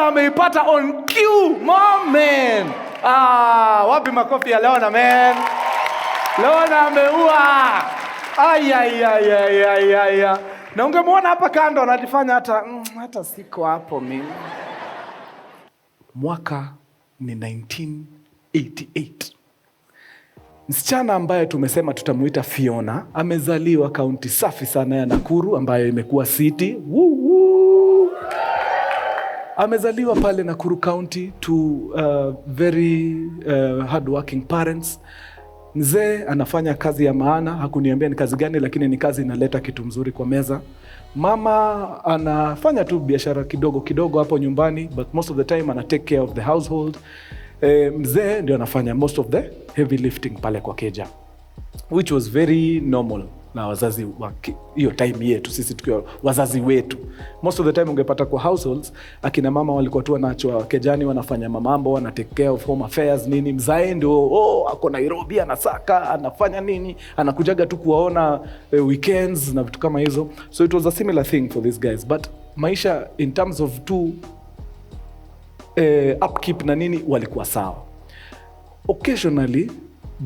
wameipata on cue moment. Wapi makofi ya Leona man? Leona ameua. Ay. Na ungemwona hapa kando anajifanya hata siko hapo mimi. Mwaka ni 1988. Msichana ambaye tumesema tutamuita Fiona amezaliwa kaunti safi sana ya Nakuru ambayo imekuwa city. Amezaliwa pale Nakuru County to very hardworking parents. Mzee anafanya kazi ya maana, hakuniambia ni kazi gani, lakini ni kazi inaleta kitu mzuri kwa meza. Mama anafanya tu biashara kidogo hapo nyumbani, but most of the time ana take care of the household. Mzee ndio anafanya most of the heavy lifting pale kwa keja, which was very normal na wazazi wa hiyo time yetu, sisi tukiwa wazazi wetu. Most of the time ungepata kwa households akina mama walikuwa tu wanaachwa kejani, wanafanya mambo, wana take care of home affairs nini. Mzae ndio ako Nairobi anasaka, anafanya nini, anakujaga tu kuwaona weekends na vitu kama hizo. So it was a similar thing for these guys, but maisha in terms of upkeep na nini walikuwa sawa. Occasionally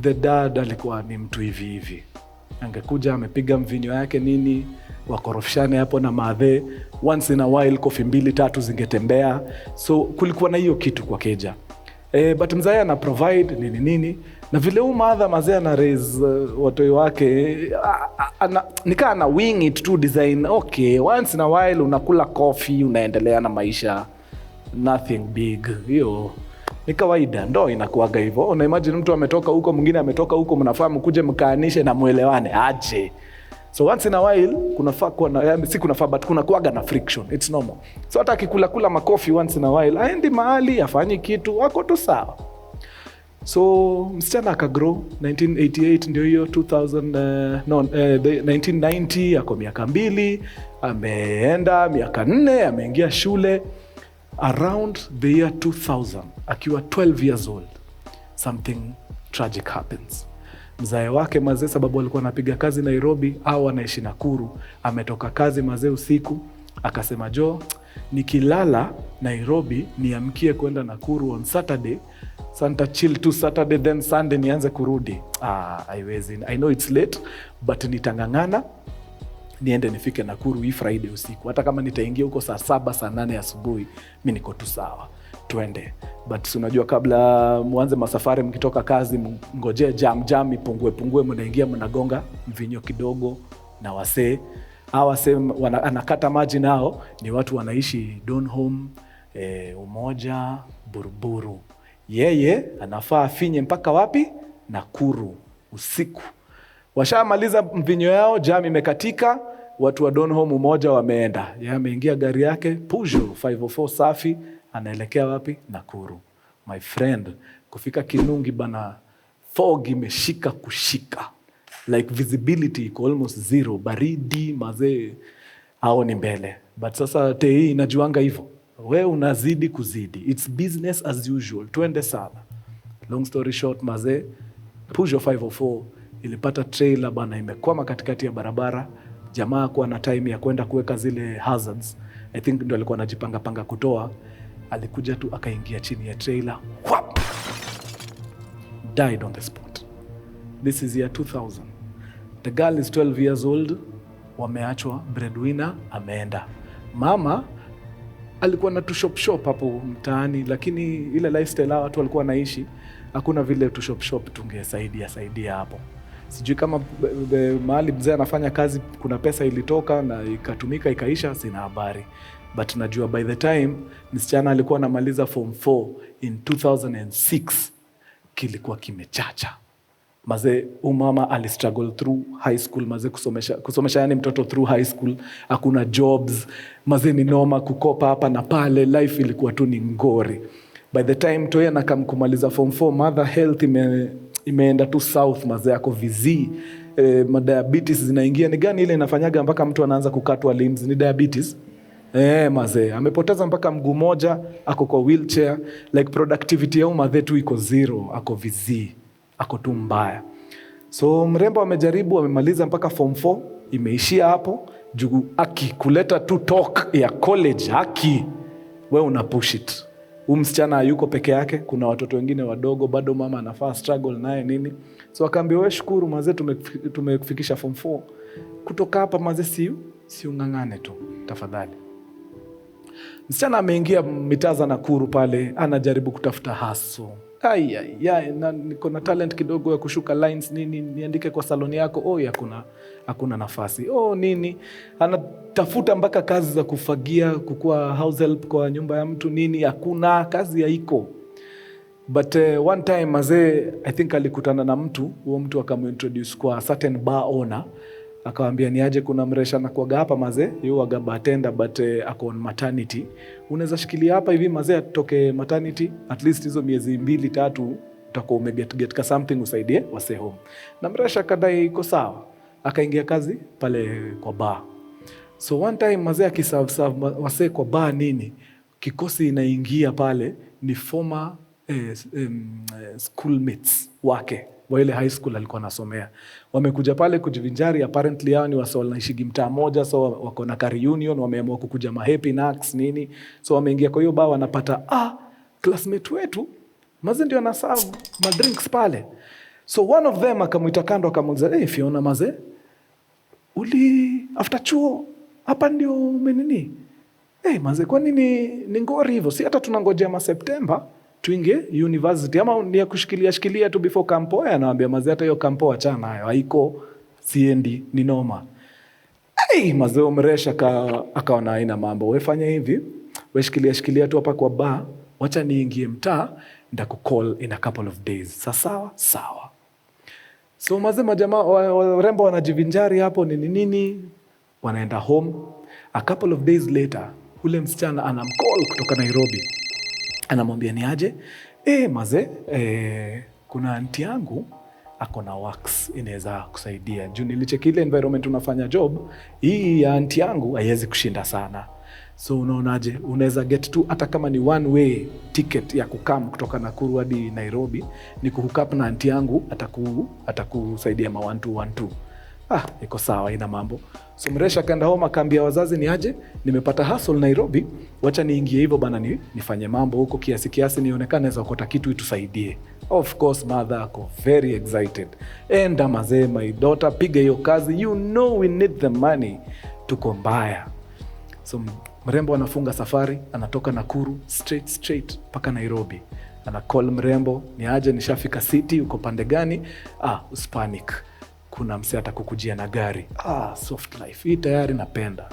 the dad alikuwa ni mtu hivi, angekuja amepiga mvinyo yake nini, wakorofishane hapo na madhe. Once in a while coffee 2-3 zingetembea. So kulikuwa na hiyo kitu kwa keja. But mzae ana provide nini na vile madha mazee ana raise watoi wake, nikaa na wing it to design. Okay, once in a while unakula coffee, unaendelea na maisha, nothing big. Hiyo ni kawaida, ndo inakuaga hivyo. Una imagine mtu ametoka huko, mwingine ametoka huko, mnafahamu kuje mkaanishe na muelewane aje. So once in a while kunafaa kuwa na, si kunafaa but kuna kuaga na friction, it's normal. So hata akikula makofi once in a while, aendi mahali afanye kitu, wako tu sawa. So msichana akagrow. 1988 ndio hiyo 1990 ako miaka 2, ameenda miaka 4, ameingia shule. Around the year 2000, akiwa 12 years old, something tragic happens. Mzae wake mazee, sababu alikuwa anapiga kazi Nairobi au anaishi Nakuru, ametoka kazi mazee usiku, akasema nikilala Nairobi niamkie kwenda Nakuru on Saturday, Santa chill to Saturday, then Sunday nianze kurudi. Haiwezi. I know it's late, but nitangangana niende nifike Nakuru hii Friday usiku. Hata kama nitaingia huko saa 7, saa 8 asubuhi, mimi niko tu sawa. Twende. But unajua kabla muanze masafari mkitoka kazi, ngoje jam ipungue, mnaingia mnagonga mvinyo kidogo na wasee. Anakata maji nao, ni watu wanaishi Donholm, Umoja, Buruburu. Yeye anafaa finye mpaka wapi? Nakuru usiku. Washamaliza mvinyo yao, jam imekatika, watu wa Donholm Umoja wameenda. Yeye ameingia gari yake Peugeot 504 safi, anaelekea wapi? Nakuru. My friend, kufika Kinungi bana, fog imeshika kushika. Like visibility iko almost zero, baridi mazee hao ni mbele. But sasa hii inajuanga hivyo. Wewe unazidi kuzidi. It's business as usual. Twende sana. Long story short mazee, Peugeot 504 ilipata trailer bana, imekwama katikati ya barabara. Jamaa kwa na time ya kwenda kuweka zile hazards, I think ndio alikuwa anajipanga kutoa. Alikuja tu akaingia chini ya trailer, whap, died on the spot. This is year 2000. The girl is 12 years old, wameachwa, breadwinner ameenda. Mama alikuwa na tu shop hapo mtaani, lakini ile lifestyle watu walikuwa wanaishi, hakuna vile tu shop tungesaidia hapo. Sijui kama mahali mzee anafanya kazi kuna pesa ilitoka na ikatumika ikaisha, sina habari. But najua by the time msichana alikuwa anamaliza form 4 in 2006, kilikuwa kimechacha. Mazee mama alistruggle through high school, mazee kusomesha yani mtoto through high school, hakuna jobs, mazee ni noma, kukopa hapa na pale, life ilikuwa tu ni ngori. By the time toya na kumaliza form 4, mother health imeenda tu south, mazee ako vizi, diabetes zinaingia. Ni gani ile inafanyaga mpaka mtu anaanza kukatwa limbs? Ni diabetes. Mazee amepoteza mpaka mguu moja, ako kwa wheelchair, like productivity yao mazee tu iko zero, ako vizi, ako tu mbaya. So mrembo amejaribu, amemaliza mpaka form 4, imeishia hapo. Jugu kuleta tu talk ya college, wewe una push it. Msichana yuko peke yake, kuna watoto wengine wadogo, bado mama anafaa struggle naye nini. So akaambia wewe shukuru mazee, tumekufikisha form 4. Kutoka hapa mazee si ungangane tu tafadhali. Msichana ameingia mitaa za Nakuru pale, anajaribu kutafuta hustle. Niko na talent kidogo ya kushuka lines nini, niandike kwa saloni yako. Hakuna nafasi. Nini, anatafuta mpaka kazi za kufagia, kukua house help kwa nyumba ya mtu nini, hakuna kazi haiko. But one time mazee, I think alikutana na huo mtu akamintroduce kwa certain bar owner. Akawambia ni aje, kuna mresha na kuaga hapa mazee, yu waga bartender but ako on maternity. Unaweza shikilia hapa hivi mazee atoke maternity, at least hizo miezi 2-3 utakuwa umeget ka something usaidie wase home. Na mresha kadai iko sawa, akaingia kazi pale kwa bar. So one time mazee akiserve wase kwa bar nini, kikosi inaingia pale ni former schoolmates wake wa ile high school alikuwa anasomea. Wamekuja pale kujivinjari, apparently hao ni wase wanaishigi mtaa moja, so wako na reunion, wameamua kukuja happy knacks nini. So wameingia kwa hiyo bar, wanapata classmate wetu mazee ndio anaserve drinks pale. So one of them akamuita kando akamuuliza, Fiona mazee, after chuo hapa ndio umenini? Mazee kwa nini ni ngori hivyo? Si hata tunangojea September tuinge university, ama ni ya kushikilia tu before kampo. Anawaambia mazee, hata hiyo kampo achana nayo, haiko, siendi, ni noma. Mazee umresha akaona haina mambo. Wewe fanya hivi, wewe shikilia tu hapa kwa bar, wacha niingie mtaa, ndakucall in a couple of days. Sawa. So mazee majamaa warembo wanajivinjari hapo nini, wanaenda home. A couple of days later, ule msichana anamcall kutoka Nairobi. Anamwambia ni aje, mazee, kuna aunti yangu ako na works inaweza kusaidia. Juu nilicheki ile environment unafanya job, hii ya aunti yangu haiwezi kushinda sana. So unaonaje, unaweza get tu hata kama ni one way ticket ya kukam kutoka Nakuru hadi Nairobi, ni kuhook up na aunti yangu, atakusaidia 1-2. Iko sawa, ina mambo. So mresha kaenda home akaambia wazazi ni aje, nimepata hustle Nairobi, wacha niingie hivyo bana, nifanye mambo huko kiasi nionekane za kota kitu itusaidie. Of course mother ako very excited. Enda mazee, my daughter, piga hiyo kazi, you know we need the money, tuko mbaya. So mrembo anafunga safari, anatoka Nakuru straight paka Nairobi. Ana call mrembo, ni aje, nishafika city, uko pande gani? Uspanic, kuna msee atakukujia na gari. Soft life hii tayari napenda.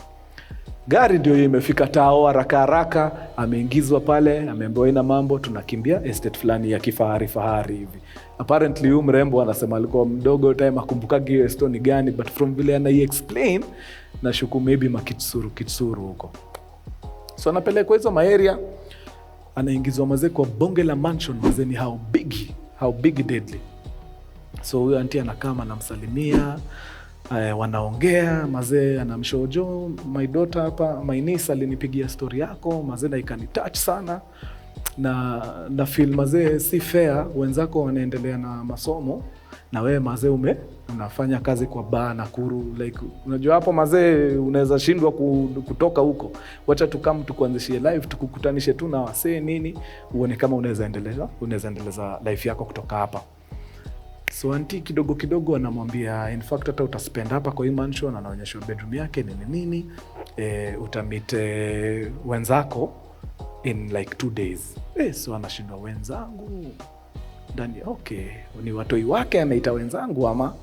Gari ndio imefika tao haraka, ameingizwa pale, ameambiwa ina mambo, tunakimbia estate fulani ya kifahari hivi. Apparently huyu mrembo anasema alikuwa mdogo time, akumbukagi hiyo estate ni gani, but from vile explain na shuku maybe Kitsuru huko. So anapelekwa hizo area, anaingizwa mazee kwa bonge la mansion mazee, ni how big deadly. So huyo auntie anakama, anamsalimia, wanaongea mazee, anamshojo, my daughter hapa, my niece alinipigia story yako mazee na ikanitouch sana, na feel mazee si fair, wenzako wanaendelea na masomo na wewe mazee unafanya kazi kwa bar Nakuru. Like unajua hapo mazee unaweza shindwa kutoka huko, wacha tukuanzishie live, tukukutanishe tu na wasee nini, uone kama unaweza endeleza life yako kutoka hapa. So auntie kidogo anamwambia, in fact hata utaspend hapa kwa hii mansion, anaonyesha bedroom yake nini, utamit wenzako in like 2 days. So anashindwa, wenzangu ndani, ni watoi wake ameita wenzangu ama,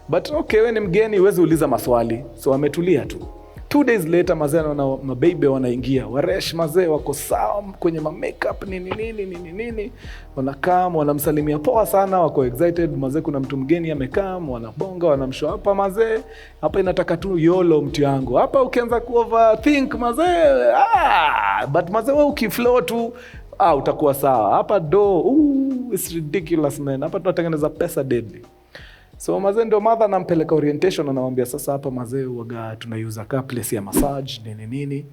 but wewe ni mgeni, huwezi uliza maswali. So ametulia tu. 2 days later mazee na mababy wanaingia, waresh mazee, wako sawa kwenye makeup nini, wanakaa wanamsalimia poa sana, wako excited mazee. Kuna mtu mgeni amekaa, wanabonga, wanamshow hapa mazee, hapa inataka tu yolo mtu yangu hapa, ukianza overthink mazee, but mazee wewe ukiflow tu utakuwa sawa hapa. It's ridiculous man, hapa tunatengeneza pesa deadly. So mazee ndio mother anampeleka orientation, anamwambia sasa hapa mazee waga tunaiuza ka place ya massage nini,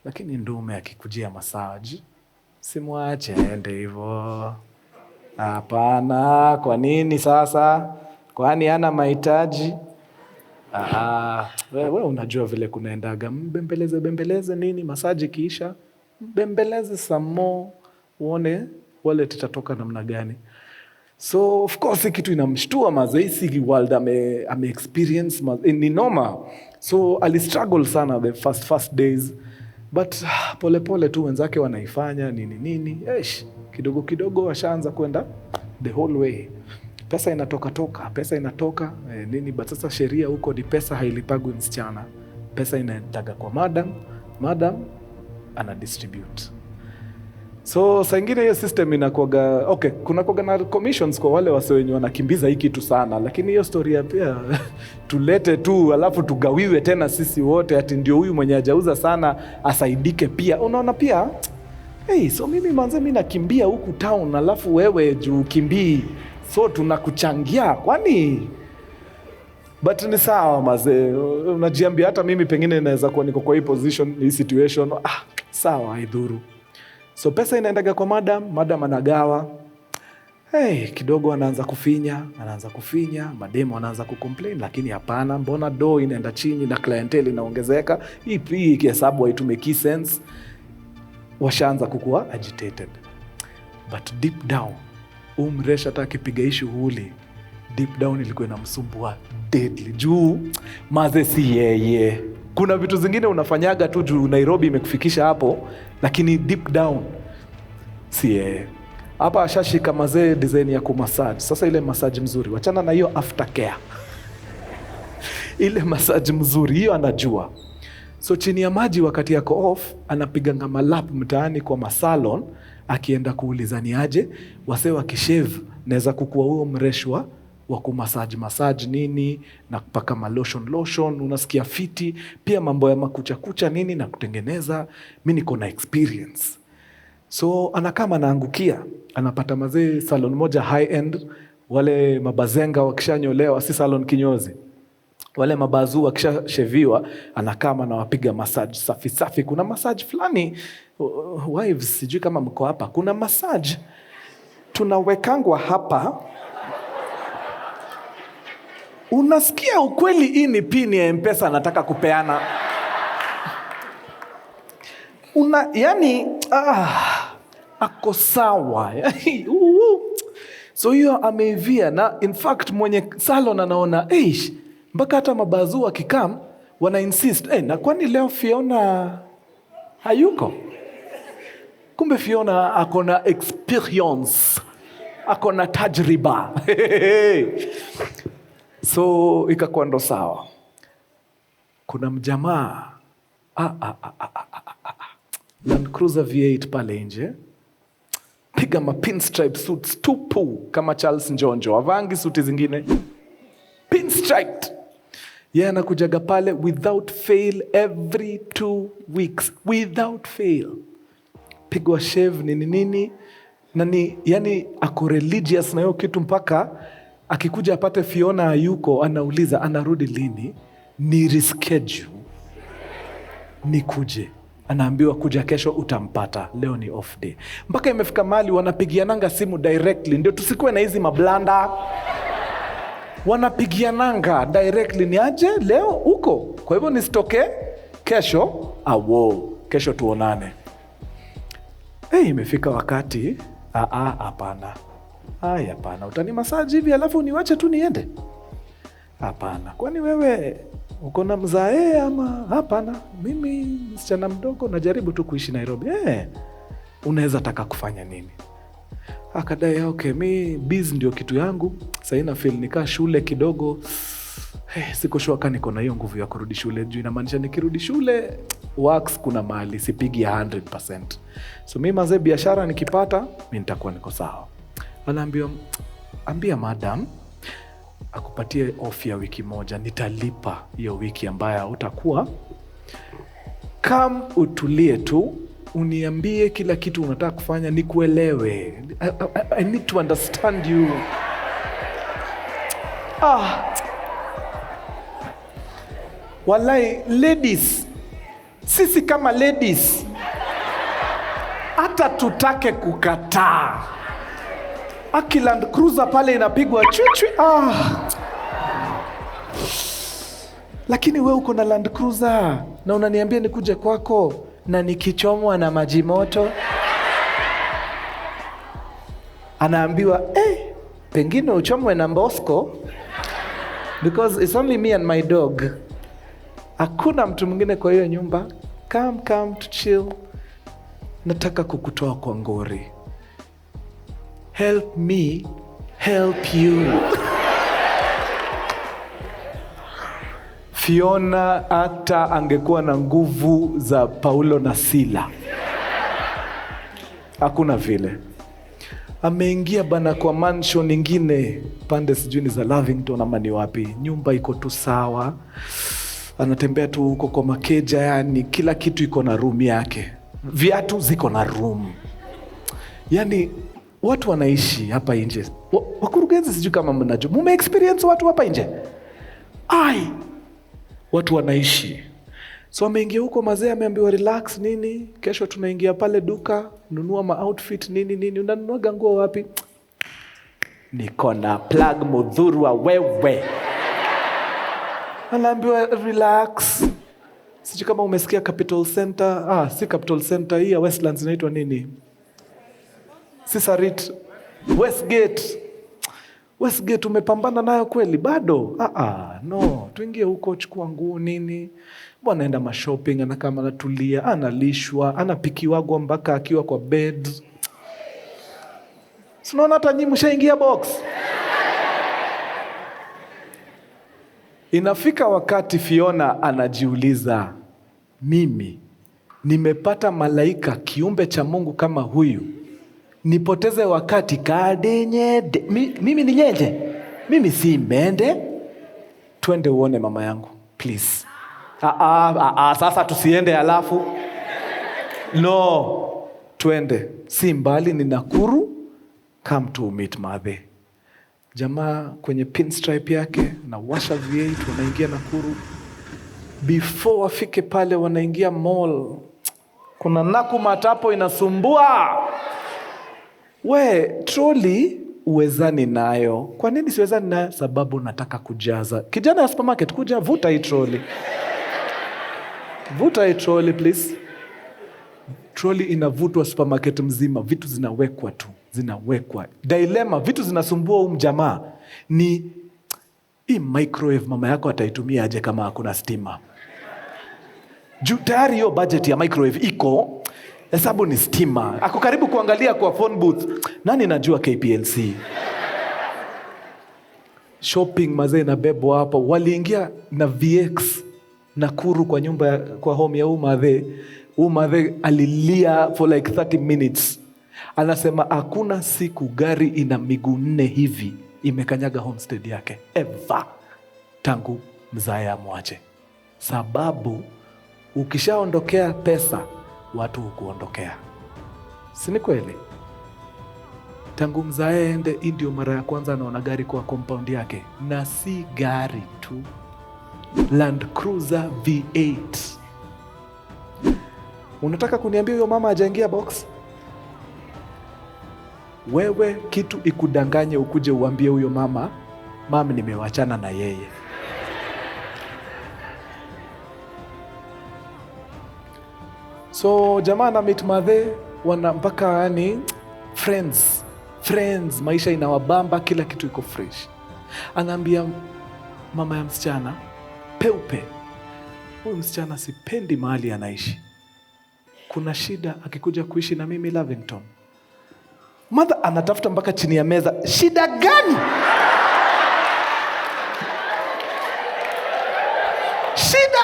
lakini ndume akikujia massage simwache aende hivyo. Hapana, kwa nini sasa? Kwani hana mahitaji? Wewe unajua vile kunaendaga bembeleze nini, massage kiisha bembeleze some more, uone wallet itatoka namna gani. So of course kitu inamshtua mazee, si world ame experience ni noma. So ali struggle sana the first days, but pole tu wenzake wanaifanya nini kidogo kidogo washaanza kwenda the whole way. Pesa inatoka nini, but sasa sheria huko ni pesa hailipagwi msichana, pesa inaendaga kwa madam ana distribute. So saa ingine hiyo system inakuaga okay, kuna kuaga na commissions kwa wale wase wenye wanakimbiza hii kitu sana, lakini hiyo story pia tulete tu alafu tugawiwe tena sisi wote, ati ndio huyu mwenye hajauza sana asaidike pia. Unaona pia so mimi nakimbia huku town alafu wewe juu kimbii, so tunakuchangia kwani. But ni sawa mazee, unajiambia hata mimi pengine naweza kuwa niko kwa hii position, hii situation, sawa haidhuru. So pesa inaendaga kwa madam anagawa. Kidogo anaanza kufinya, mademo anaanza kucomplain, lakini hapana, mbona do inaenda chini na clientele inaongezeka, hii kihesabu haitumeki sense. Washaanza kukua agitated. But deep down, Mresha hata akipiga hii shughuli, deep down ilikuwa inamsumbua deadly. Juu maze si yeye. Kuna vitu zingine unafanyaga tu juu Nairobi imekufikisha hapo, lakini deep down si yeye. Hapa ashashika mazee design ya kumassage. Sasa ile massage mzuri, wachana na hiyo aftercare. Ile massage mzuri hiyo anajua. So chini ya maji wakati yako off, anapiga malap mtaani kwa masalon, akienda kuulizani aje wase wakishave naweza kukua huo mreshwa wa kumassage nini na kupaka lotion, unasikia fiti, pia mambo ya makucha nini na kutengeneza, mimi niko na experience. So anakama anaangukia, anapata mazee salon moja high end, wale mabazenga wakishanyolewa, si salon kinyozi, wale mabazu wakishasheviwa, anakama na wapiga massage safi. Kuna massage fulani wives, sijui kama mko hapa, kuna massage tunawekangwa hapa, unasikia ukweli hii ni pini ya Mpesa anataka kupeana. Yani ako sawa. So hiyo ameivia, na in fact mwenye salon anaona mpaka hata mabazu wakikam wana insist na kwani leo Fiona hayuko? Kumbe Fiona akona experience, akona tajriba. So ikakuwa ndo sawa. Kuna mjamaa Land Cruiser V8 pale nje, piga pinstripe suits tupu kama Charles Njonjo, avangi suti zingine pinstriped. Yeye anakujaga pale without fail every 2 weeks, without fail. Pigwa shave nini yani ako religious na hiyo kitu, mpaka akikuja apate Fiona hayuko, anauliza anarudi lini, ni reschedule nikuje. Anaambiwa kuja kesho utampata, leo ni off day. Mpaka imefika mahali wanapigiananga simu directly, ndio tusikuwe na hizi mablanda. Wanapigiananga directly, ni aje leo uko, kwa hivyo nisitoke kesho, kesho tuonane. Imefika wakati hapana. Hapana, utani massage hivi alafu niwache tu niende? Hapana. Kwani wewe uko na mzae ama? Hapana, mimi msichana mdogo najaribu tu kuishi Nairobi. Unaweza taka kufanya nini? Akadai okay, mi biz ndio kitu yangu. Sasa na feel nikaa shule kidogo. Siko sure kama niko na hiyo nguvu ya kurudi shule, juu inamaanisha nikirudi shule works kuna mahali sipigi 100%. So mimi mazee biashara nikipata, mimi nitakuwa niko sawa. Ambia madam akupatie off ya wiki moja, nitalipa hiyo wiki ambayo utakuwa. Come utulie tu, uniambie kila kitu unataka kufanya, nikuelewe. I need to understand you. Wallahi ladies, sisi kama ladies hata tutake kukataa, Land Cruiser pale inapigwa chwi. Lakini wewe uko na Land Cruiser na unaniambia nikuje kwako, na nikichomwa na maji moto. Anaambiwa, pengine uchomwe na Mbosco because it's only me and my dog. Hakuna mtu mwingine kwa hiyo nyumba. Come to chill. Nataka kukutoa kwa ngori. Help me help you. Fiona hata angekuwa na nguvu za Paulo na Sila, hakuna vile. Ameingia bana kwa mansion nyingine pande sijui ni za Lavington ama ni wapi. Nyumba iko tu sawa. Anatembea tu huko kwa makeja, yani kila kitu iko na room yake. Viatu ziko na room. Yani watu wanaishi hapa nje. Wakurugenzi sijui kama mnajua. Mume experience watu hapa nje. Watu wanaishi. So ameingia huko mazee, ameambiwa relax nini. Kesho tunaingia pale duka, nunua ma-outfit nini. Unanunua nguo wapi? Niko na plug Mudhurwa wewe. Anaambiwa relax. Sijui kama umesikia Capital Center. Si Capital Center, hii ya Westlands inaitwa nini? Sisarit. Westgate umepambana nayo kweli bado? No, tuingie huko, chukua nguo nini. Bwana anaenda ma-shopping, anakaa anatulia, analishwa, anapikiwa mpaka akiwa kwa bed. Sinaona hata nyinyi mshaingia box. Inafika wakati Fiona anajiuliza, mimi nimepata malaika kiumbe cha Mungu kama huyu, nipoteze wakati kadenye mimi ni nyenje? Mimi si mende. Twende uone mama yangu please. Sasa tusiende alafu. No, twende. Si mbali, ni Nakuru. Come to meet Mother. Jamaa kwenye pinstripe yake na washa V8, wanaingia Nakuru. Before wafike pale wanaingia mall. Kuna Nakumatt hapo inasumbua. Trolley uwezani nayo. Kwa nini siwezani nayo? Sababu nataka kujaza. Kijana ya supermarket, kuja vuta hii trolley. Vuta hii trolley please. Trolley inavutwa supermarket mzima, vitu zinawekwa tu. Zinawekwa. Dilemma, vitu zinasumbua jamaa. Ni hii microwave mama yako ataitumia aje kama hakuna stima? Tayari hiyo budget ya microwave iko. Hesabu ni stima. Ako karibu kuangalia kwa phone booth. Nani najua KPLC? Shopping mazee na bebo hapo. Waliingia na VX Nakuru kwa nyumba, kwa home ya Umathe alilia for like 30 minutes. Anasema hakuna siku gari ina miguu 4 hivi imekanyaga homestead yake ever tangu mzae amwache. Sababu ukishaondokea pesa, watu hukuondokea. Si ni kweli? Tangu mzae ende, ndio mara ya kwanza anaona gari kwa compound yake. Na si gari tu, Land Cruiser V8. Unataka kuniambia huyo mama hajaingia box? Wewe kitu ikudanganye ukuje uambie huyo mama, mama nimewachana na yeye. So jamaa na meet Mother, wana mpaka yani friends, maisha inawabamba, kila kitu iko fresh. Anaambia mama ya msichana, peupe, huyu msichana sipendi mahali anaishi. Kuna shida akikuja kuishi na mimi Lavington. Mother anatafuta mpaka chini ya meza. Shida gani? Shida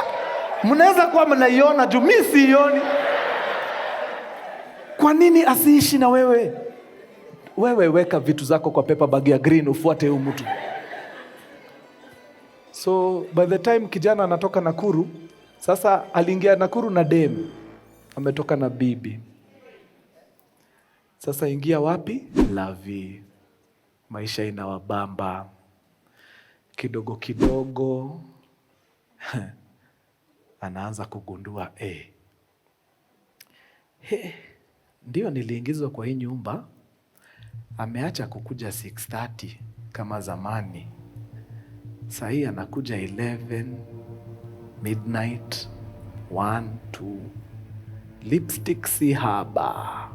mnaweza kuwa mnaiona juu mimi sioni. Kwa nini asiishi na wewe? Wewe weka vitu zako kwa paper bag ya green, ufuate huyu mtu. So by the time kijana anatoka Nakuru, sasa aliingia Nakuru na dem, ametoka na bibi. Sasa ingia wapi? Lavi. Maisha inawabamba. Kidogo kidogo anaanza kugundua ndio niliingizwa kwa hii nyumba. Ameacha kukuja 6:30 kama zamani. Saa hii anakuja 11, midnight, 1, 2. lipstick si haba,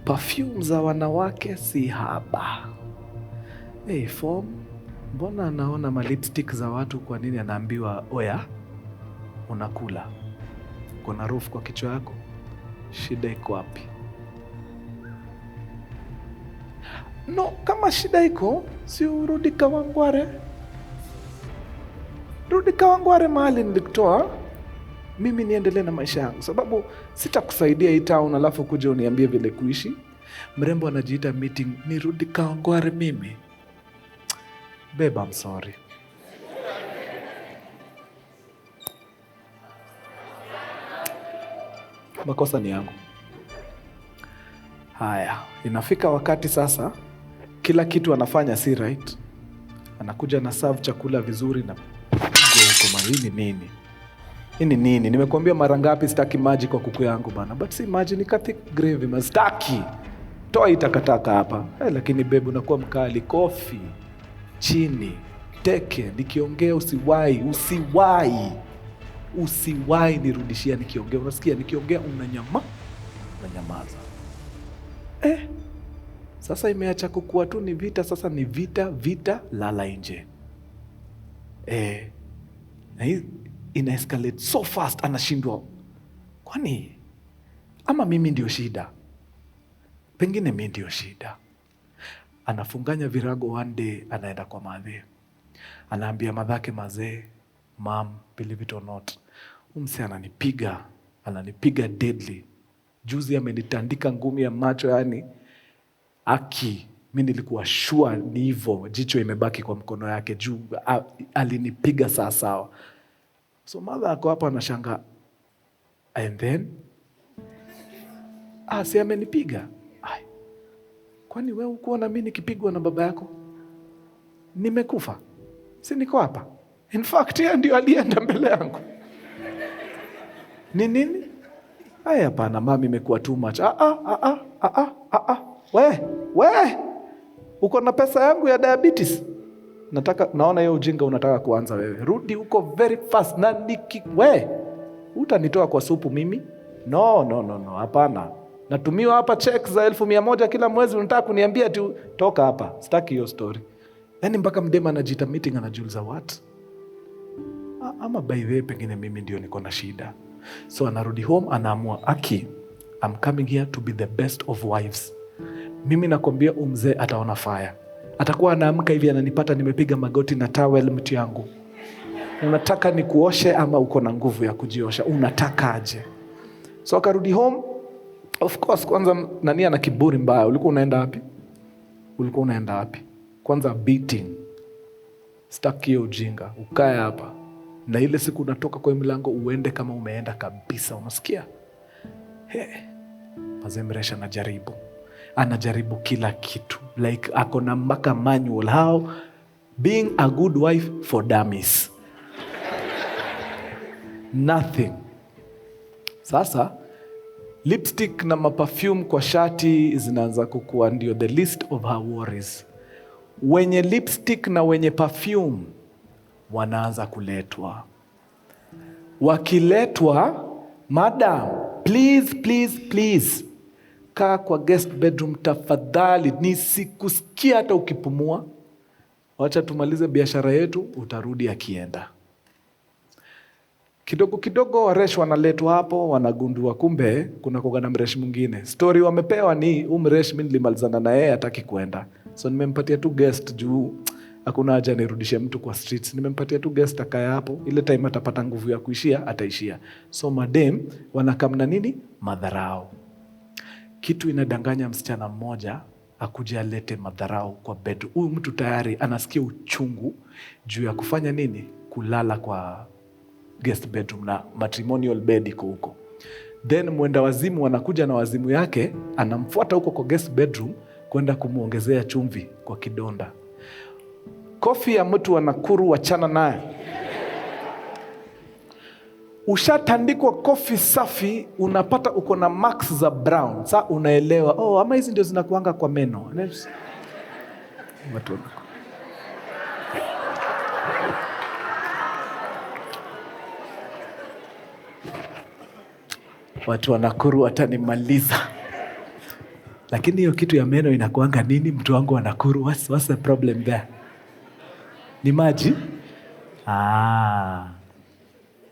perfume za wanawake si haba. Form, mbona anaona malipstick za watu? Kwa nini anaambiwa oya, unakula? Kuna roof kwa kichwa yako? Shida iko wapi? No, kama shida iko, si urudi Kawangware. Rudi Kawangware mahali nilikutoa. Mimi niendelee na maisha yangu, sababu sitakusaidia hii town alafu kuja uniambie vile kuishi. Mrembo anajiita meeting, nirudi Kawangware mimi? Babe, I'm sorry. Makosa ni yangu. Haya, inafika wakati sasa kila kitu anafanya si right. Anakuja na serve chakula vizuri na huko nini? Hini nini? Nimekuambia mara ngapi sitaki maji kwa kuku yangu bana. But si maji, ni Catholic gravy mastaki. Toa itakataka hapa. Lakini babe, unakuwa mkali. Kofi chini, teke. Nikiongea usiwahi nirudishia nikiongea. Unasikia? Nikiongea unanyamaza. Sasa imeacha kukua tu ni vita. Sasa ni vita, lala nje. Na hii ina escalate so fast, anashindwa. Kwani ama mimi ndio shida? Pengine mimi ndio shida. Anafunganya virago one day, anaenda kwa madhe. Anaambia madhake, mazee, mom, believe it or not, umse ananipiga deadly. Juzi amenitandika ngumi ya macho, yani mimi nilikuwa sure ni hivyo, jicho imebaki kwa mkono yake juu, alinipiga sawa. So mother ako hapa anashanga, and then si amenipiga. Kwani wewe ukuona mimi nikipigwa na baba yako nimekufa? Si niko hapa? In fact yeye ndio alienda mbele yangu. Nini? Hapana mami, imekuwa too much. We, uko na pesa yangu ya diabetes? Naona hiyo ujinga unataka kuanza wewe. Rudi huko very fast na utanitoa kwa supu mimi? No, hapana. Natumiwa hapa check za 1,100 kila mwezi, unataka kuniambia tu toka hapa. Sitaki hiyo story. Yaani mpaka mdema anajiita meeting, anajiuliza what? Ama by the way pengine mimi ndio niko na shida. So anarudi home, anaamua I'm coming here to be the best of wives. Mimi nakwambia umzee ataona fire. Atakuwa anaamka hivi ananipata nimepiga magoti na towel mti yangu. Unataka nikuoshe ama uko na nguvu ya kujiosha? Unataka aje? So akarudi home. Of course, kwanza nani ana kiburi mbaya. Ulikuwa unaenda wapi? Kwanza beating. Sitaki hiyo ujinga. Ukae hapa. Na ile siku unatoka kwa mlango uende kama umeenda kabisa, unasikia? Mazemresha anajaribu kila kitu. Like ako na mpaka manual how being a good wife for dummies. Nothing. Sasa lipstick na maperfume kwa shati zinaanza kukua ndio the list of her worries. Wenye lipstick na wenye perfume wanaanza kuletwa. Wakiletwa, madam, please, kaa kwa guest bedroom tafadhali, nisikusikia hata ukipumua. Wacha tumalize biashara yetu, utarudi akienda. Kidogo waresh wanaletwa hapo, wanagundua kumbe kuna na mresh mwingine. Story wamepewa ni mresh mimi nilimalizana na yeye hataki kuenda. So nimempatia tu guest juu hakuna haja nirudishe mtu kwa streets. Nimempatia tu guest akaya hapo, ile time atapata nguvu ya kuishia ataishia. So madem wanakamna nini? Madharau. Kitu inadanganya msichana mmoja akuje alete madharau kwa bed. Huyu mtu tayari anasikia uchungu juu ya kufanya nini? Kulala kwa guest bedroom na matrimonial bed iko huko. Then mwenda wazimu anakuja na wazimu yake, anamfuata huko kwa guest bedroom kwenda kumuongezea chumvi kwa kidonda. Kofi ya mtu anakuru, wachana naye. Ushatandikwa kofi safi, unapata uko na marks za brown. Sasa unaelewa, ama hizi ndio zinakuanga kwa meno. Watu watu wa Nakuru watanimaliza. Lakini hiyo kitu ya meno inakuanga nini mtu wangu wa Nakuru? What's the problem there? Ni maji?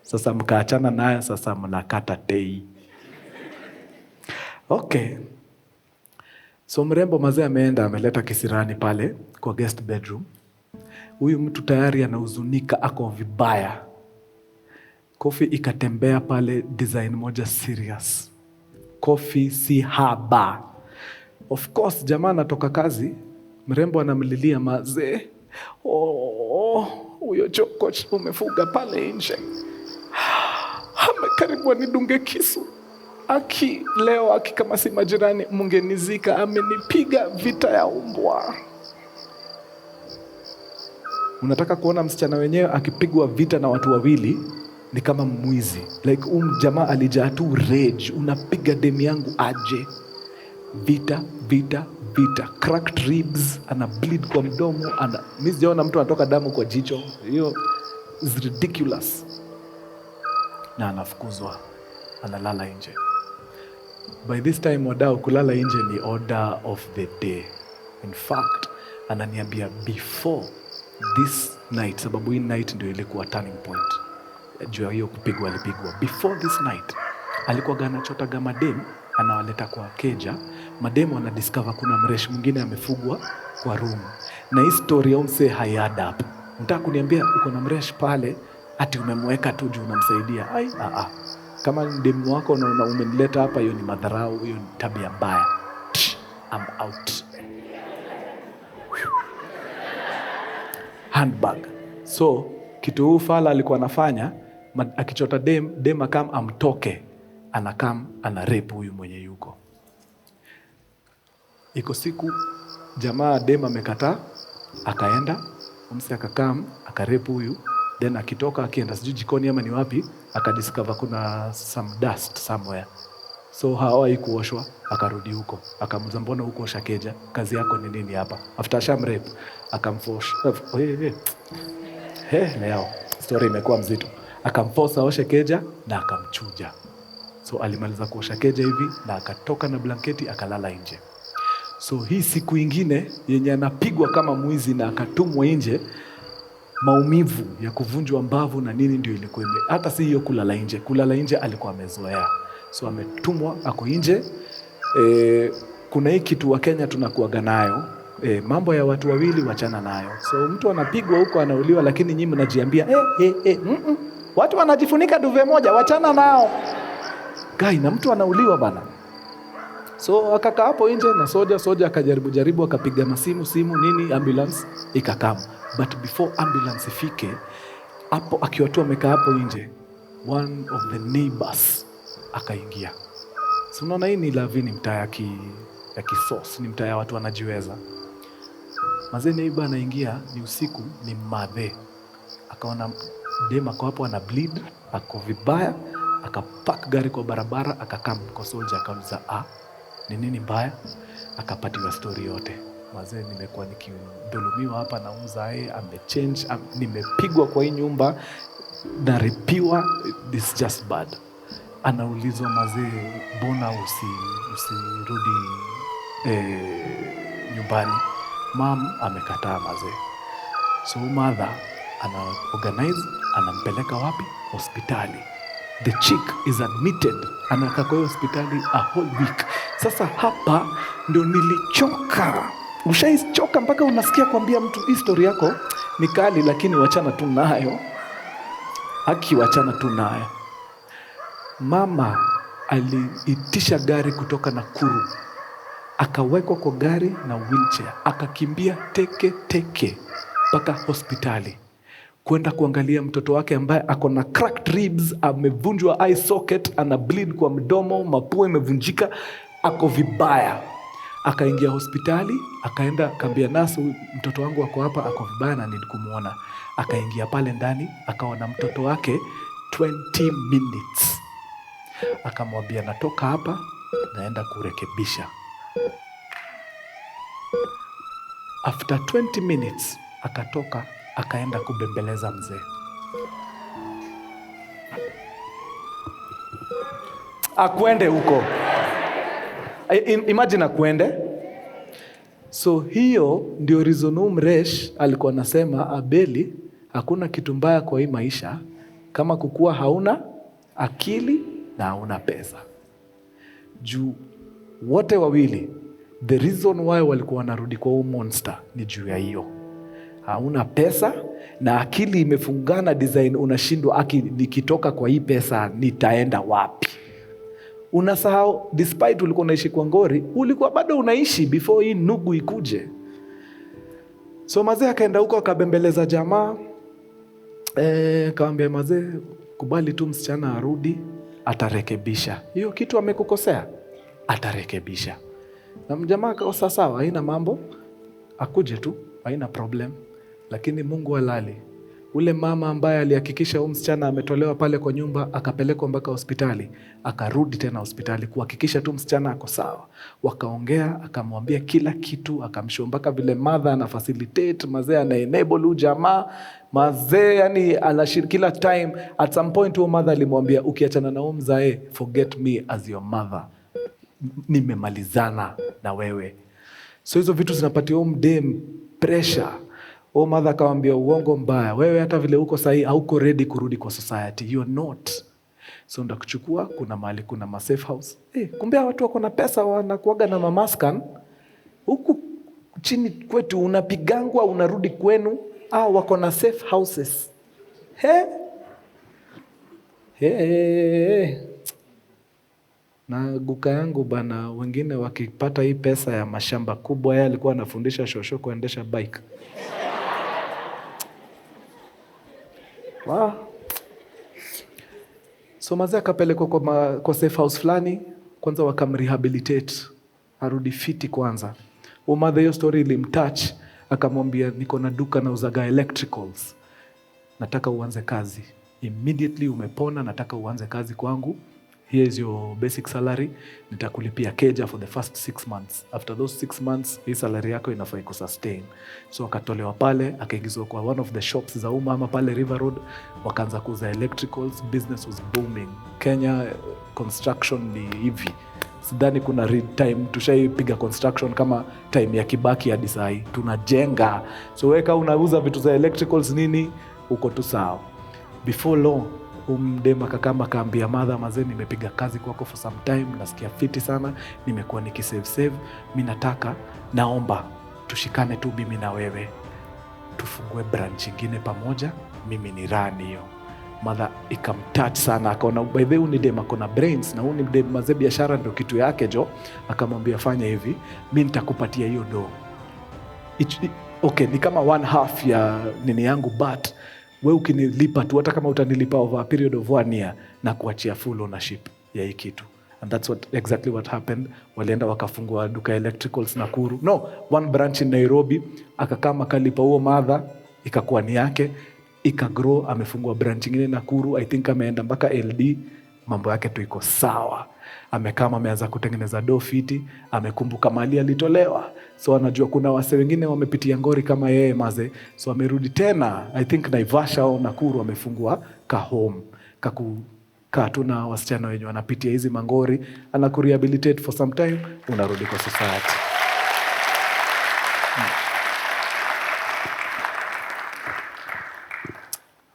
Sasa mkaachana nayo, sasa mnakata tei. Okay. So mrembo mazee ameenda, ameleta kisirani pale kwa guest bedroom. Huyu mtu tayari anahuzunika, ako vibaya. Kofi ikatembea pale design moja serious. Kofi si haba. Of course jamaa anatoka kazi, mrembo anamlilia mazee. Huyo coach umefuga pale nje. Karibu nidunge kisu. Leo kama si majirani mungenizika, amenipiga vita ya umbwa. Unataka kuona msichana wenyewe akipigwa vita na watu wawili ni kama mwizi. Like jamaa alijaa tu rage, unapiga demu yangu aje. Vita. Cracked ribs, ana bleed kwa mdomo, mimi sijaona mtu anatoka damu kwa jicho. Hiyo is ridiculous. Na anafukuzwa, analala nje. By this time wadau, kulala nje ni order of the day. In fact, ananiambia before this night, sababu hii night ndio ilikuwa turning point. Juu hiyo kupigwa alipigwa. Before this night, alikuwa anachota madem, anawaleta kwa keja. Mademu wanadiscover kuna mresh mwingine amefugwa kwa room. Na hii story ya umse hayad up. Unataka kuniambia uko na mresh pale, ati umemweka tu juu unamsaidia? Kama demu wako na umenileta hapa, hiyo ni madharau, hiyo ni tabia mbaya. I'm out. Handbag. So, kitu huu fala alikuwa anafanya, akichota dem akam amtoke, anakam anarape huyu mwenye yuko. Iko siku jamaa dem amekataa, akaenda, umse akakam, akarape huyu, then akitoka akienda sijui jikoni ama ni wapi, akadiscover kuna some dust somewhere. So hawai kuoshwa, akarudi huko. Akamuuliza mbona huko osha keja? Kazi yako ni nini hapa? After shamrape, akamforce. Leo story imekuwa mzito. Akamforce aoshe keja na akamchuja. So alimaliza kuosha keja hivi na akatoka na blanketi akalala nje. So hii siku ingine yenye anapigwa kama mwizi na akatumwa nje, maumivu ya kuvunjwa mbavu na nini ndio ilikuwa hata si hiyo kulala nje. Kulala nje alikuwa amezoea. So ametumwa ako nje. Kuna hii kitu wa Kenya tunakuaga nayo. Mambo ya watu wawili wachana nayo. So mtu anapigwa huko anauliwa, lakini nyinyi mnajiambia watu wanajifunika duve moja, wachana nao. Gai na mtu anauliwa bana. So akakaa hapo nje na soja akajaribu akapiga simu nini, ambulance ikakam. But before ambulance ifike hapo, akiwa tu amekaa hapo nje, one of the neighbors akaingia. So unaona hii ni Lavini, mtaa ya kisource, ni mtaa ya watu wanajiweza. Mazee neighbor anaingia, ni usiku, ni madhe. Akaona dem ako hapo ana bleed, ako vibaya, akapark gari kwa barabara, akakam kwa soldier, akauliza ni nini mbaya? Akapatiwa story yote. Mazee nimekuwa nikidhulumiwa hapa, nauza amechange, nimepigwa kwa hii nyumba, naripiwa, this just bad. Anaulizwa mazee, mbona usirudi nyumbani? Mom amekataa mazee. So mother organize, anampeleka wapi? Hospitali. The chick is admitted. Anakaa kwa hospitali a whole week. Sasa hapa ndio nilichoka. Ushaichoka mpaka unasikia kuambia mtu history yako ni kali, lakini wachana tu nayo. Wachana tu nayo. Mama aliitisha gari kutoka Nakuru. Akawekwa kwa gari na wheelchair. Akakimbia teke mpaka hospitali kwenda kuangalia mtoto wake ambaye ako na cracked ribs, amevunjwa eye socket, ana bleed kwa mdomo, mapua imevunjika, ako vibaya. Akaingia hospitali, akaenda kambia nasi, mtoto wangu ako hapa, ako vibaya na need kumuona. Akaingia pale ndani, akaona mtoto wake 20 minutes. Akamwambia natoka hapa, naenda kurekebisha. After 20 minutes, akatoka, akaenda kubembeleza mzee. akwende huko. Imagine akwende. So hiyo ndio reason Mresh alikuwa anasema Abeli, hakuna kitu mbaya kwa hii maisha kama kukua hauna akili na hauna pesa. Juu wote wawili, the reason why walikuwa wanarudi kwa huo monster ni juu ya hiyo. Hauna pesa na akili imefungana design, unashindwa nikitoka kwa hii pesa nitaenda wapi? Unasahau despite ulikuwa unaishi kwa ngori, ulikuwa bado unaishi before hii nugu ikuje. So mazee akaenda huko akabembeleza jamaa. Kaambia mazee, kubali tu msichana arudi, atarekebisha. Hiyo kitu amekukosea, atarekebisha. Na mjamaa akaosa sawa, haina mambo, akuje tu, haina problem. Lakini Mungu halali. Ule mama ambaye alihakikisha huyu msichana ametolewa pale kwa nyumba, akapelekwa mpaka hospitali, akarudi tena hospitali kuhakikisha tu msichana ako sawa. Wakaongea, akamwambia kila kitu, akamshow mpaka vile mother ana facilitate, mazee ana enable huyu jamaa, mazee yani anashiriki kila time. At some point huyo mother alimwambia, ukiachana na huyo mzae, forget me as your mother. Nimemalizana na wewe. So hizo vitu zinapatia huyo mdem pressure. Mother akamwambia uongo mbaya. Wewe hata vile uko sahi hauko ready kurudi kwa society. You're not. So ndakuchukua, kuna mahali kuna ma safe house. Kumbe watu wako na pesa wanakuaga na mamaskan. Huku chini kwetu unapigangwa unarudi kwenu. Wako na safe houses. Na guka yangu bana, wengine wakipata hii pesa ya mashamba kubwa, yeye alikuwa anafundisha shosho kuendesha bike. So mazee akapelekwa kwa safe house fulani, kwanza wakamrehabilitate, arudi fiti kwanza. Mother hiyo story ilimtouch, akamwambia niko na duka na uzaga electricals. Nataka uanze kazi. Immediately umepona, nataka uanze kazi kwangu. Here is your basic salary. Nitakulipia keja for the first 6 months. After those 6 months, hii salary yako inafaa kusustain. So akatolewa pale, akaingizwa kwa one of the shops za ama pale River Road, wakaanza kuuza electricals. Business was booming. Kenya construction ni hivi. Sidhani kuna time tushaipiga construction kama time ya Kibaki hadi sahi. Tunajenga. So weka unauza vitu za electricals nini, uko tu sawa. Before long, mdema kakama kaambia mother, mazee nimepiga kazi kwako for some time, nasikia fiti sana, nimekuwa nikisave. Mimi nataka, naomba tushikane tu mimi na wewe, tufungue branch nyingine pamoja, mimi ni run hiyo. Mother ikamtouch sana, akaona by the way unidema kona brains, na unidema mazee biashara ndio kitu yake jo. Akamwambia fanya hivi, mimi nitakupatia hiyo do. Okay, ni kama 1/2 ya nini yangu, but wewe ukinilipa tu, hata kama utanilipa over a period of 1 year, na kuachia full ownership ya hii kitu. And that's exactly what happened. Walienda wakafungua duka electricals Nakuru. No, 1 branch in Nairobi. Akakama kalipa huo mother, ikakuwa ni yake, ikagrow, amefungua branch nyingine Nakuru. I think ameenda mpaka LD, mambo yake tu iko sawa. Amekama ameanza kutengeneza do fiti, amekumbuka mali alitolewa. So anajua kuna wase wengine wamepitia ngori kama yeye maze. So amerudi tena, I think Naivasha au Nakuru, amefungua ka home. Katuna wasichana wenye wanapitia hizi mangori, anakurehabilitate for some time, unarudi kwa society.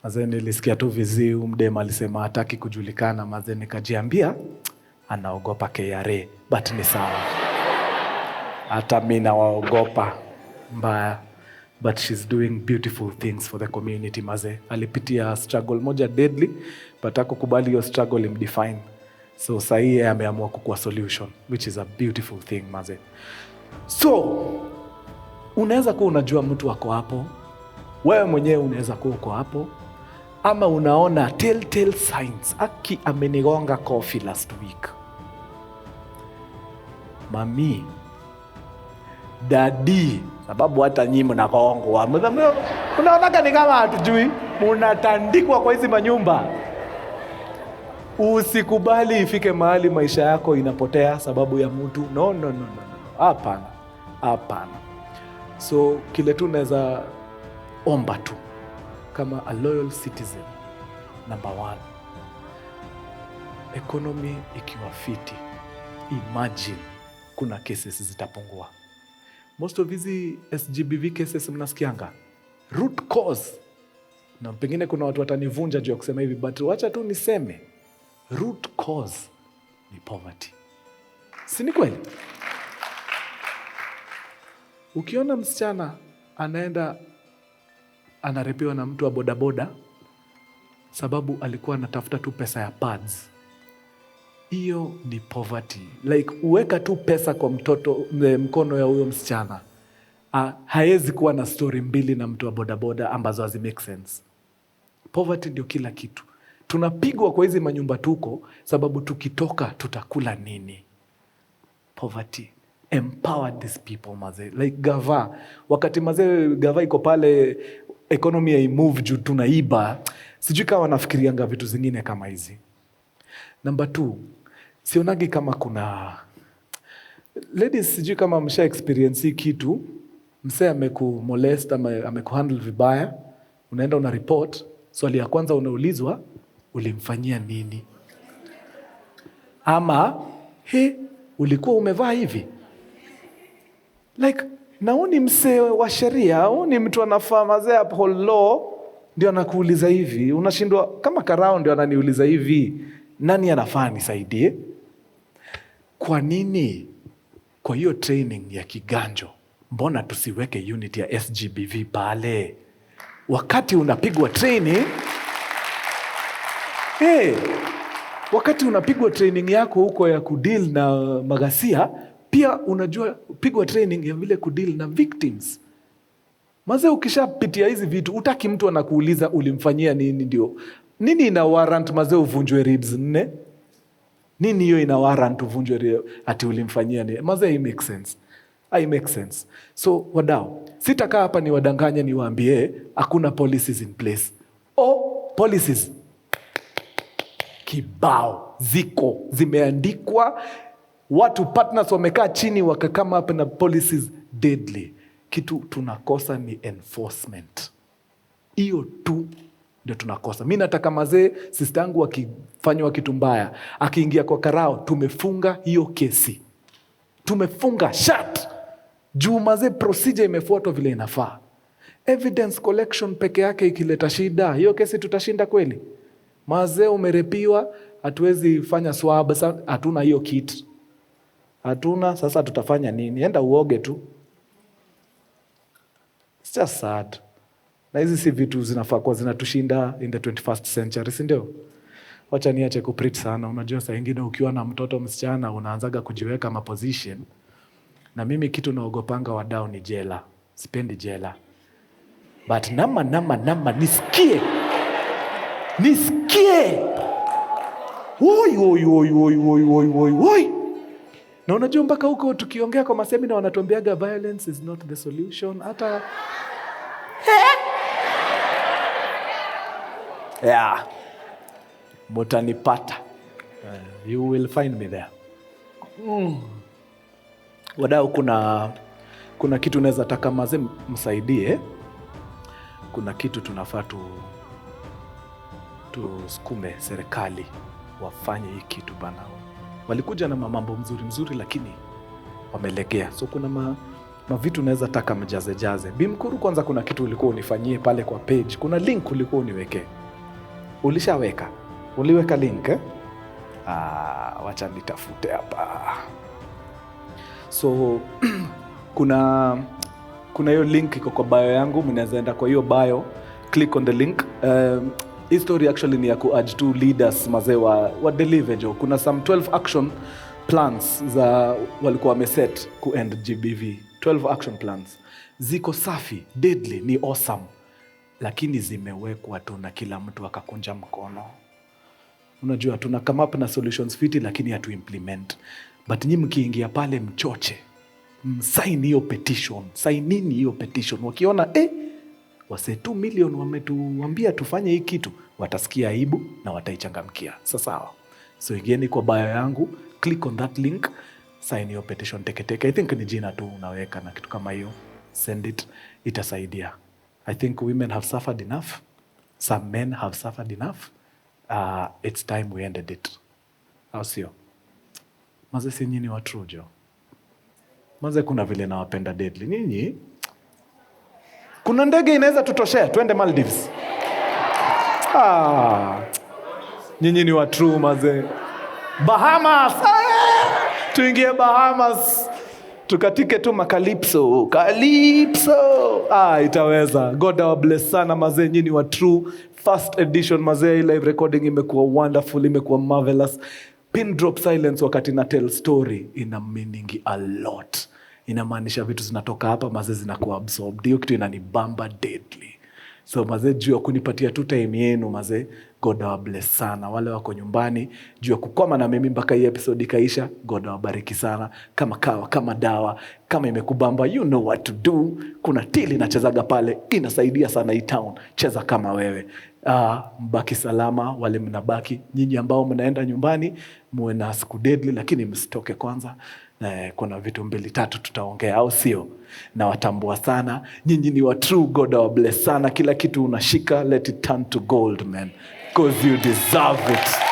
Maze nilisikia tu viziu, mdema alisema hataki kujulikana. Maze nikajiambia anaogopa KRA, but ni sawa. Hata mimi nawaogopa mbaya, but she's doing beautiful things for the community. Maze alipitia struggle moja deadly, but hakukubali hiyo struggle imdefine. So sahi ameamua kukua solution, which is a beautiful thing maze. So unaweza kuwa unajua mtu wako hapo, wewe mwenyewe unaweza kuwa uko hapo, ama unaona telltale signs. Aki amenigonga coffee last week. Mami, daddy, sababu hata nyinyi mnakongwa. Unaona ni kama hatujui, mnatandikwa kwa hizi manyumba. Usikubali ifike mahali maisha yako inapotea sababu ya mtu. No. Hapana. So kile tu naweza omba tu kama a loyal citizen, number 1, economy ikiwa fiti, imagine kuna cases zitapungua. Most of hizi SGBV cases mnasikianga root cause, na pengine kuna watu watanivunja juu ya kusema hivi, but wacha tu niseme root cause ni poverty. Si ni kweli? Ukiona msichana anaenda anarepiwa na mtu wa bodaboda sababu alikuwa anatafuta tu pesa ya pads, hiyo ni poverty. Like uweka tu pesa kwa mkono ya huyo msichana, haezi kuwa na story mbili na mtu wa bodaboda ambazo hazi make sense. Poverty ndio kila kitu. Tunapigwa kwa hizi manyumba tuko sababu tukitoka tutakula nini? Poverty. Empower these people mazee. Like gava, wakati mazee gava iko pale, economy ya move juu tunaiba, sijui kama wanafikirianga vitu zingine kama hizi. Number 2, sionagi kama kuna ladies, sijui kama msha experience kitu, msee amekumolest ama amekuhandle vibaya, unaenda una report, swali ya kwanza unaulizwa ulimfanyia nini? Ama ulikuwa umevaa hivi? Like, naoni msee wa sheria, au ni mtu anafaa mazee hapo law ndio anakuuliza hivi, unashindwa kama karao ndio ananiuliza hivi, nani anafaa nisaidie? Kwa nini? Kwa hiyo training ya kiganjo, mbona tusiweke unit ya SGBV pale? Wakati unapigwa training, wakati unapigwa training yako huko ya kudeal na magasia, pia unajua pigwa training ya vile kudeal na victims. Mazee ukishapitia hizi vitu, utaki mtu anakuuliza ulimfanyia nini ndio. Nini ina warrant mazee uvunjwe ribs 4? Nini hiyo ina warrant uvunjwe ati ulimfanyia nini? Mazee it makes sense. I make sense. So wadau, sitakaa hapa ni wadanganya niwaambie hakuna policies in place. Policies kibao ziko, zimeandikwa, watu partners wamekaa chini wakakama hapa na policies deadly. Kitu tunakosa ni enforcement. Hiyo tu ndio tunakosa. Mimi nataka mazee, sister yangu akifanywa kitu mbaya, akiingia kwa karao, tumefunga hiyo kesi. Tumefunga shut. Juu mazee procedure imefuatwa vile inafaa. Evidence collection peke yake ikileta shida, hiyo kesi tutashinda kweli? Mazee umerepiwa, hatuwezi fanya swab, hatuna hiyo kit. Hatuna, sasa tutafanya nini? Enda uoge tu. It's just sad. Na hizi si vitu zinafaa kwa zinatushinda in the 21st century, si ndio? Wacha niache kupreach sana. Unajua saa ingine ukiwa na mtoto msichana unaanzaga kujiweka maposition. Na mimi kitu naogopanga wadau ni jela. Sipendi jela. But nama nisikie. Nisikie. Woi. Na unajua mpaka huko tukiongea kwa masemina wanatuambiaga violence is not the solution. Hata mutanipata. You will find me there. Wadau, kuna kitu naweza taka mazee msaidie. Kuna kitu tunafaa tusukume serikali wafanye hii kitu bana. Walikuja na mambo mzuri lakini wamelegea. So kuna mavitu naweza taka mjaze. Bimkuru, kwanza kuna kitu ulikuwa unifanyie pale kwa page. Kuna link ulikuwa uniweke. Ulishaweka? Uliweka link wacha nitafute hapa. So kuna hiyo link iko kwa bio yangu, mnaweza enda kwa hiyo bio, click on the link. Hii story actually ni ya ku-urge to leaders mazee wa deliver jo. Kuna some 12 action plans za walikuwa wameset ku end GBV. 12 action plans. Ziko safi, deadly, ni awesome. Lakini zimewekwa tu na kila mtu akakunja mkono. Unajua tuna come up na solutions fiti lakini hatu implement. But nyinyi mkiingia pale mchoche, sign hiyo petition, sainini hiyo petition. Wakiona wase 2 million wametuambia tufanye hii kitu, watasikia aibu na wataichangamkia. Sawa. So igeni kwa bio yangu, click on that link, sign hiyo petition teke. I think ni jina tu unaweka na kitu kama hiyo, send it, itasaidia. I think women have suffered enough. Some men have suffered enough. It's time we ended it. au sio? Maze si nyinyi wa true jo. Maze kuna vile nawapenda deadly. Nyinyi kuna ndege inaweza tutoshea twende Maldives. Nyinyi ni wa true maze. Bahamas. Tuingie Bahamas. Tukatike tu makalipso. Calypso. Itaweza. God bless sana maze, nyinyi wa true. First edition maze, live recording imekuwa wonderful, imekuwa marvelous. Pin drop silence wakati na tell story ina meaning a lot. Inamaanisha vitu zinatoka hapa maze zinakuwa absorbed. Hiyo kitu inanibamba deadly. So maze, juu ya kunipatia tu time yenu maze, God bless sana. Wale wako nyumbani, juu ya kukoma na mimi mpaka hii episode ikaisha, God wabariki sana. Kama kawa, kama dawa, kama imekubamba, you know what to do. Kuna Till inachezaga pale, inasaidia sana hii town. Cheza kama wewe. Mbaki salama, wale mnabaki. Nyinyi ambao mnaenda nyumbani, muwe na siku deadly, lakini msitoke kwanza. Kuna vitu 2-3 tutaongea, au sio? Na watambua sana. Nyinyi ni wa true. God bless sana. Kila kitu unashika, let it turn to gold, man. Because you deserve it.